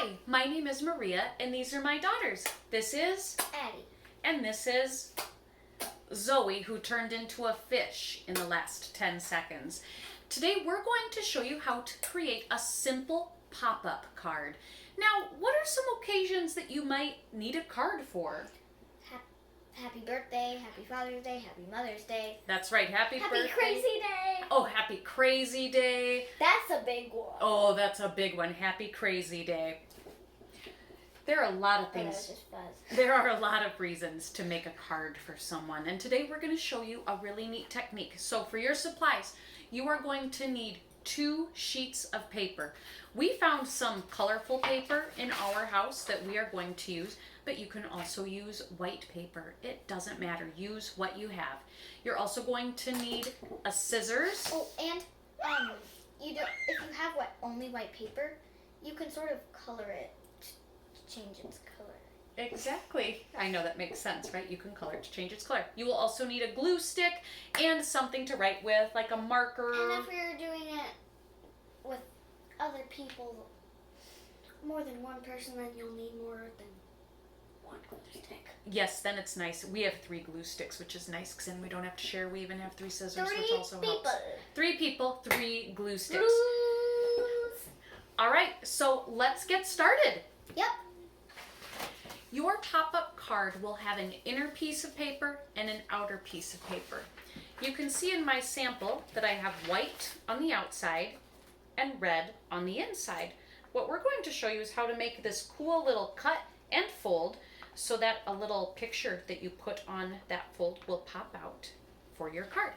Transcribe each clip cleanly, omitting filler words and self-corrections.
Hi, my name is Maria, and these are my daughters. This is Addie. And this is Zoe, who turned into a fish in the last 10 seconds. Today we're going to show you how to create a simple pop-up card. Now, what are some occasions that you might need a card for? Happy birthday, happy Father's Day, happy Mother's Day. That's right, happy birthday. Happy Crazy Day. Oh, happy Crazy Day. That's a big one. Oh, that's a big one. Happy Crazy Day. There are a lot of things. That was just buzz. There are a lot of reasons to make a card for someone, and today we're going to show you a really neat technique. So for your supplies, you are going to need 2 sheets of paper. We found some colorful paper in our house that we are going to use, but you can also use white paper. It doesn't matter. Use what you have. You're also going to need a scissors. Oh, and if you have only white paper, you can sort of color it to change its color. Exactly. I know that makes sense, right? You can color it to change its color. You will also need a glue stick and something to write with, like a marker. And if you're doing it with other people, more than one person, then you'll need more than one glue stick. Yes, then it's nice. We have 3 glue sticks, which is nice because then we don't have to share. We even have 3 scissors, 3 which also people. helps. 3 people, 3 glue sticks. Glues. All right, so let's get started. Yep. Your pop-up card will have an inner piece of paper and an outer piece of paper. You can see in my sample that I have white on the outside and red on the inside. What we're going to show you is how to make this cool little cut and fold so that a little picture that you put on that fold will pop out for your card.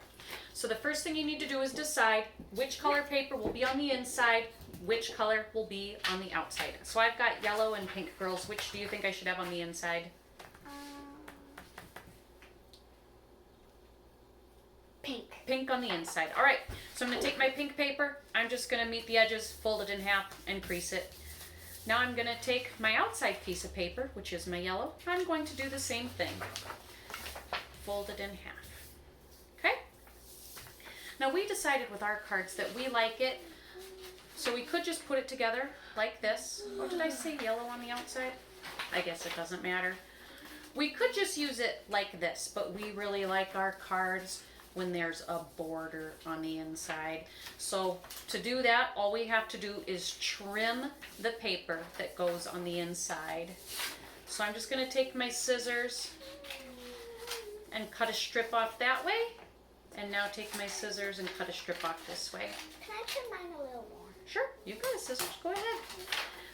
So the first thing you need to do is decide which color paper will be on the inside, which color will be on the outside. So I've got yellow and pink, girls. Which do you think I should have on the inside? Pink. Pink on the inside. All right, so I'm going to take my pink paper. I'm just going to meet the edges, fold it in half, and crease it. Now I'm going to take my outside piece of paper, which is my yellow. I'm going to do the same thing. Fold it in half. Okay? Now we decided with our cards that we like it, so we could just put it together like this. Oh, did I say yellow on the outside? I guess it doesn't matter. We could just use it like this, but we really like our cards when there's a border on the inside. So to do that, all we have to do is trim the paper that goes on the inside. So I'm just going to take my scissors and cut a strip off that way, and now take my scissors and cut a strip off this way. Can I trim mine a little more? Sure, you've got a scissors, go ahead.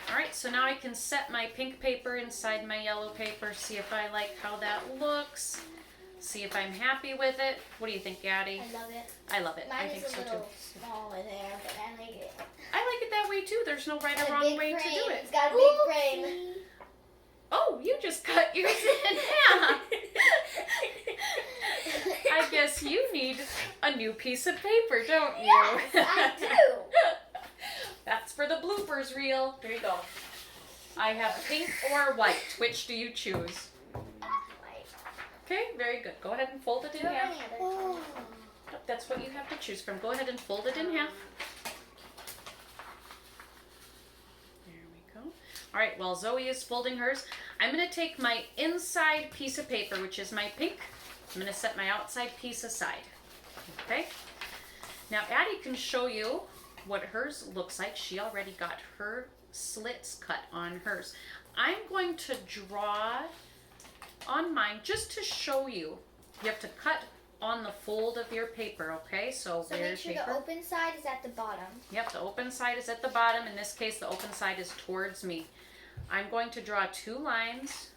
All right, so now I can set my pink paper inside my yellow paper, see if I like how that looks. See if I'm happy with it. What do you think, Addie? I love it. I love it. Mine I think is so a too. little small in there, but I like it. I like it that way too. There's no right or wrong way to do it. It's got a big frame. Oh, you just cut yours in half. I guess you need a new piece of paper, don't you? Yes, I do. That's for the bloopers reel. Here you go. I have pink or white. Which do you choose? Okay, very good. Go ahead and fold it in half. Oh. That's what you have to choose from. Go ahead and fold it in half. There we go. All right, while Zoe is folding hers, I'm going to take my inside piece of paper, which is my pink. I'm going to set my outside piece aside. Okay? Now, Addie can show you what hers looks like. She already got her slits cut on hers. I'm going to draw on mine just to show you. You have to cut on the fold of your paper, okay? So make there's sure paper. the open side is at the bottom. Yep, the open side is at the bottom. In this case, the open side is towards me. I'm going to draw 2 lines.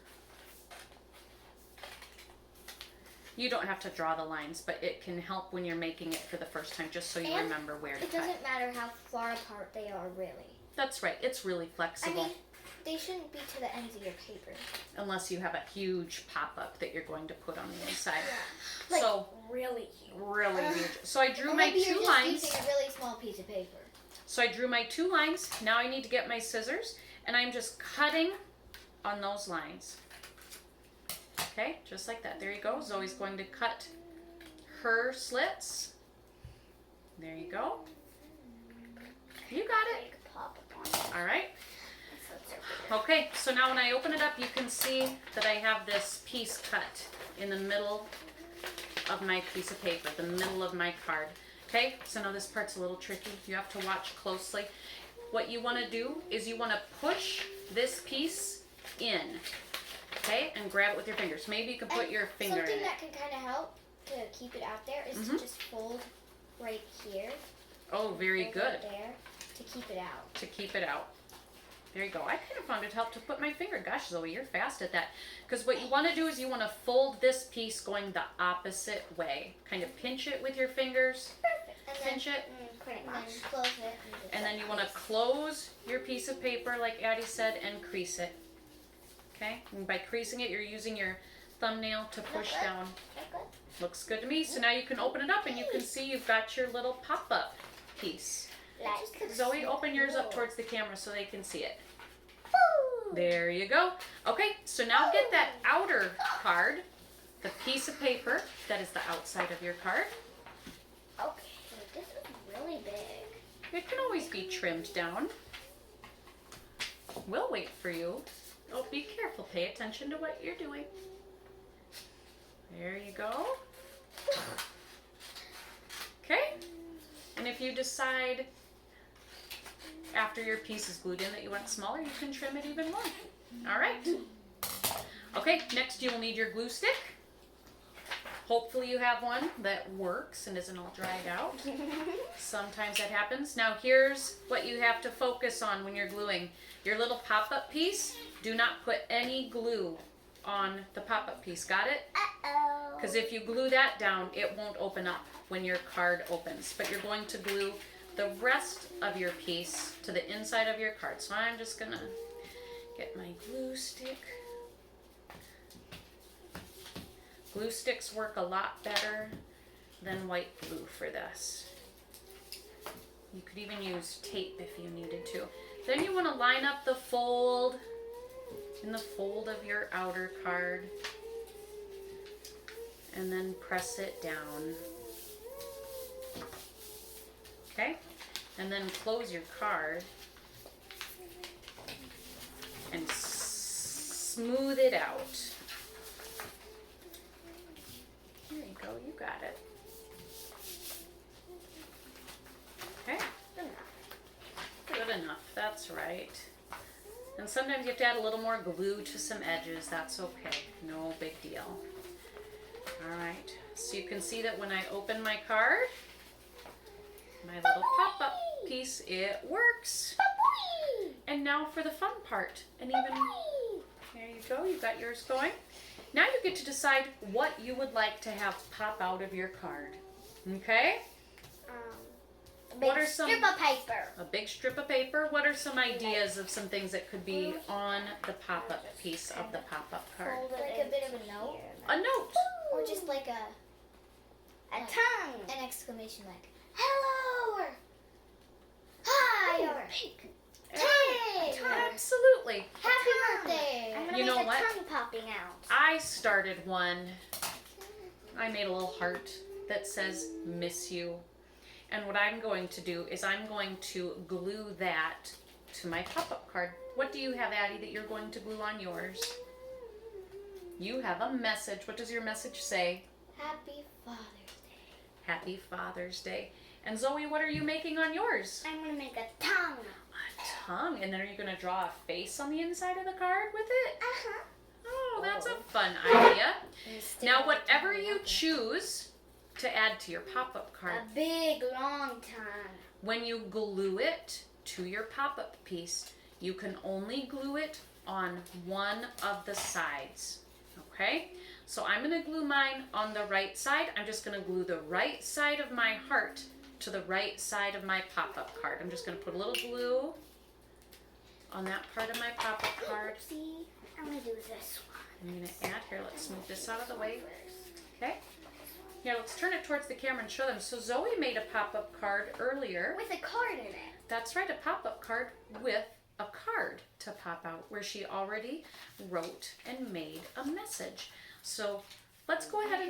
You don't have to draw the lines, but it can help when you're making it for the first time, just so you And remember where to it cut. doesn't matter how far apart they are, really. That's right. It's really flexible. I mean, they shouldn't be to the ends of your paper. Unless you have a huge pop-up that you're going to put on the inside. Yeah. Like, So really huge. really huge. So I drew Or my maybe 2 you're just lines. using a really small piece of paper. So I drew my 2 lines. Now I need to get my scissors, and I'm just cutting on those lines. Okay, just like that. There you go. Zoe's going to cut her slits. There you go. You got it. Big pop on it. All right. So Okay, so now when I open it up, you can see that I have this piece cut in the middle of my piece of paper, the middle of my card. Okay, so now this part's a little tricky. You have to watch closely. What you want to do is you want to push this piece in, okay, and grab it with your fingers. Maybe you can put your finger in Something it. that can kind of help to keep it out there is to just fold right here. Oh, very Fold good. right there to keep it out. To keep it out. There you go. I kind of found it helped to put my finger. Gosh, Zoe, you're fast at that. Because what you want to do is you want to fold this piece going the opposite way. Kind of pinch it with your fingers. Perfect. And Pinch then, it. Pretty much. And then close it. And then you want to close your piece of paper, like Addie said, and crease it. Okay? And by creasing it, you're using your thumbnail to push Look good. down. Look good. Looks good to me. So now you can open it up and you can see you've got your little pop-up piece. Like Zoe, open yours up towards the camera so they can see it. Woo! There you go. Okay, so now get that outer card, the piece of paper that is the outside of your card. Okay, this is really big. It can always be trimmed down. We'll wait for you. Oh, be careful. Pay attention to what you're doing. There you go. Okay. And if you decide after your piece is glued in that you want it smaller, you can trim it even more. All right. Okay, next you will need your glue stick. Hopefully you have one that works and isn't all dried out. Sometimes that happens. Now here's what you have to focus on when you're gluing. Your little pop-up piece, do not put any glue on the pop-up piece. Got it? Uh-oh. Because if you glue that down, it won't open up when your card opens. But you're going to glue the rest of your piece to the inside of your card. So I'm just gonna get my glue stick. Glue sticks work a lot better than white glue for this. You could even use tape if you needed to. Then you want to line up the fold in the fold of your outer card and then press it down. Okay? And then close your card and smooth it out. There you go, you got it. Okay? Good enough, that's right. And sometimes you have to add a little more glue to some edges. That's okay, no big deal. Alright, so you can see that when I open my card, my little pop-up piece, it works. And now for the fun part. And even, there you go, you got yours going. Now you get to decide what you would like to have pop out of your card. Okay? A big What are some- strip of paper. A big strip of paper. What are some ideas of some things that could be on the pop-up piece of the pop-up card? Fold it like a bit of a note. A note. Or just like a tongue. An exclamation like, hello, or hi, or hey, Absolutely. happy birthday. I'm gonna You know make a what? tongue popping out. I started one. I made a little heart that says miss you. And what I'm going to do is I'm going to glue that to my pop-up card. What do you have, Addie, that you're going to glue on yours? You have a message. What does your message say? Happy Father's Day. Happy Father's Day. And Zoe, what are you making on yours? I'm gonna make a tongue. A tongue. And then are you going to draw a face on the inside of the card with it? Uh-huh. Oh, that's a fun idea. Now, whatever you choose to add to your pop-up card, A big long tongue. when you glue it to your pop-up piece, you can only glue it on one of the sides. Okay? So I'm going to glue mine on the right side. I'm just going to glue the right side of my heart to the right side of my pop-up card. I'm just going to put a little glue on that part of my pop-up card. Oopsie. I'm gonna do this one. I'm going to add here. Let's move this out of the way. Okay? Here, let's turn it towards the camera and show them. So Zoe made a pop-up card earlier. With a card in it. That's right, a pop-up card with a card to pop out where she already wrote and made a message. So let's go ahead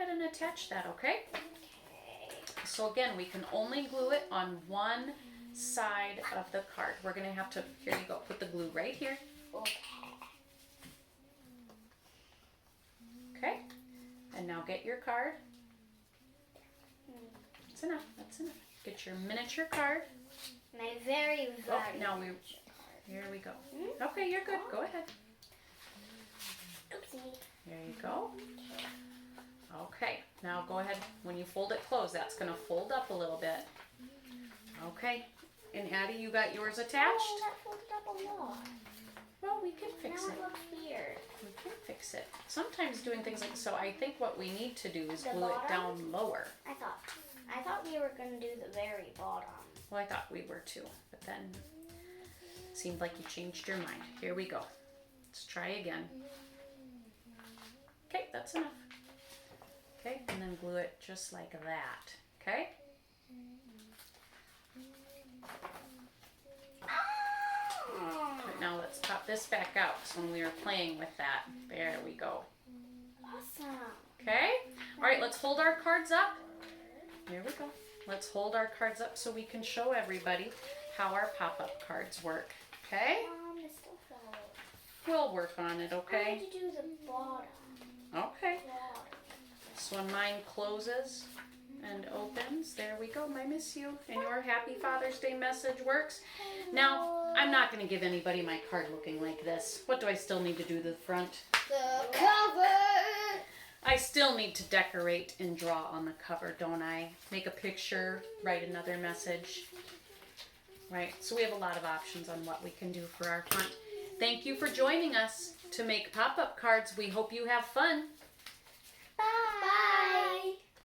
and attach that, okay? Okay. So again, we can only glue it on one side of the card. We're gonna have to, here you go, put the glue right here. Okay. Okay, and now get your card. That's enough, that's enough. Get your miniature card. My very, Oh, very now miniature here we go. Hmm? Okay, you're good, go ahead. Oopsie. There you go. Okay, now go ahead, when you fold it closed, that's gonna fold up a little bit. Okay, and Addie, you got yours attached? Oh, that folded up a lot. Well, we can fix Now it. it looks weird. We can fix it. Sometimes doing things like, so I think what we need to do is The glue it bottom? down lower. I thought we were gonna do the very bottom. Well, I thought we were too, but then seemed like you changed your mind. Here we go. Let's try again. Okay, that's enough. Okay, and then glue it just like that. Okay? But now let's pop this back out when we were playing with that. There we go. Awesome. Okay? All right, let's hold our cards up. Here we go. Let's hold our cards up so we can show everybody how our pop-up cards work. Okay? It still fell. We'll work on it, I okay? need to do the bottom. Okay. Bottom. So when mine closes and opens, there we go. I miss you. And your Happy Father's Day message works. Now, I'm not going to give anybody my card looking like this. What do I still need to do to the front? The cover. I still need to decorate and draw on the cover, don't I? Make a picture, write another message. Right, so we have a lot of options on what we can do for our front. Thank you for joining us to make pop-up cards. We hope you have fun.